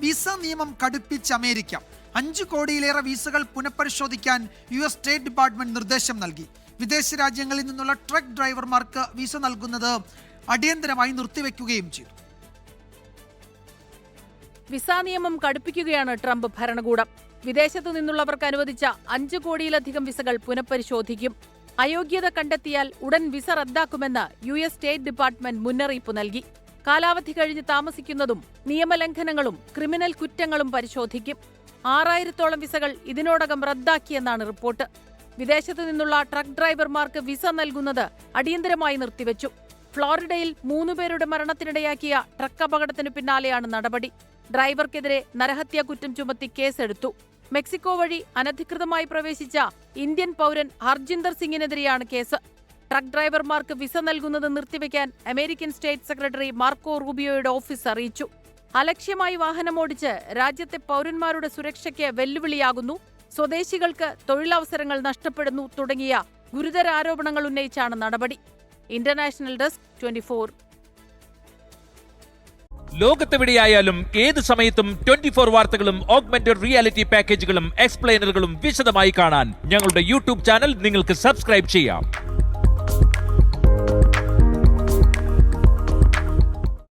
Visa നിയമം കടുപ്പിച്ച് America. 5 കോടിയിലേറെ വിസകൾ പുനഃപരിശോധിക്കാൻ US state department നിർദ്ദേശം നൽകി. വിദേശ രാജ്യങ്ങളിൽ നിന്നുള്ള ട്രക്ക് ഡ്രൈവർമാർക്ക് വിസ നൽകുന്നത് അടിയന്തരമായി നിർത്തിവെക്കുകയും ചെയ്തു. വിസ നിയമം കടുപ്പിക്കുകയാണ് ട്രംപ് ഭരണകൂടം. വിദേശത്തു നിന്നുള്ളവർക്ക് അനുവദിച്ച 5 കോടിയിലധികം വിസകൾ പുനഃപരിശോധിക്കും. അയോഗ്യത കണ്ടെത്തിയാൽ ഉടൻ വിസ റദ്ദാക്കുമെന്ന് US സ്റ്റേറ്റ് ഡിപ്പാർട്ട്മെന്റ് മുന്നറിയിപ്പ് നൽകി. കാലാവധി കഴിഞ്ഞ് താമസിക്കുന്നതും നിയമലംഘനങ്ങളും ക്രിമിനൽ കുറ്റങ്ങളും പരിശോധിക്കും. 6000-ഓളം വിസകൾ ഇതിനോടകം റദ്ദാക്കിയെന്നാണ് റിപ്പോർട്ട്. വിദേശത്തു നിന്നുള്ള ട്രക്ക് ഡ്രൈവർമാർക്ക് വിസ നൽകുന്നത് അടിയന്തരമായി നിർത്തിവെച്ചു. ഫ്ലോറിഡയിൽ 3 പേരുടെ മരണത്തിനിടയാക്കിയ ട്രക്ക് അപകടത്തിനു പിന്നാലെയാണ് നടപടി. ഡ്രൈവർക്കെതിരെ നരഹത്യാ കുറ്റം ചുമത്തി കേസെടുത്തു. മെക്സിക്കോ വഴി അനധികൃതമായി പ്രവേശിച്ച ഇന്ത്യൻ പൗരൻ ഹർജിന്ദർ സിംഗിനെതിരെയാണ് കേസ്. ട്രക്ക് ഡ്രൈവർമാർക്ക് വിസ നൽകുന്നത് നിർത്തിവെക്കാൻ അമേരിക്കൻ സ്റ്റേറ്റ് സെക്രട്ടറി മാർക്കോ റൂബിയോയുടെ ഓഫീസ് അറിയിച്ചു. അലക്ഷ്യമായി വാഹനമോടിച്ച് രാജ്യത്തെ പൗരന്മാരുടെ സുരക്ഷയ്ക്ക് വെല്ലുവിളിയാകുന്നു, സ്വദേശികൾക്ക് തൊഴിലവസരങ്ങൾ നഷ്ടപ്പെടുന്നു തുടങ്ങിയ ഗുരുതര ആരോപണങ്ങൾ ഉന്നയിച്ചാണ് നടപടി. International desk 24. ലോകത്തെവിടെയായാലും ഏത് സമയത്തും 24 വാർത്തകളും ഓഗ്മെന്റഡ് റിയാലിറ്റി പാക്കേജുകളും എക്സ്പ്ലെയിനറുകളും വിശദമായി കാണാൻ ഞങ്ങളുടെ YouTube ചാനൽ നിങ്ങൾക്ക് സബ്സ്ക്രൈബ് ചെയ്യാം.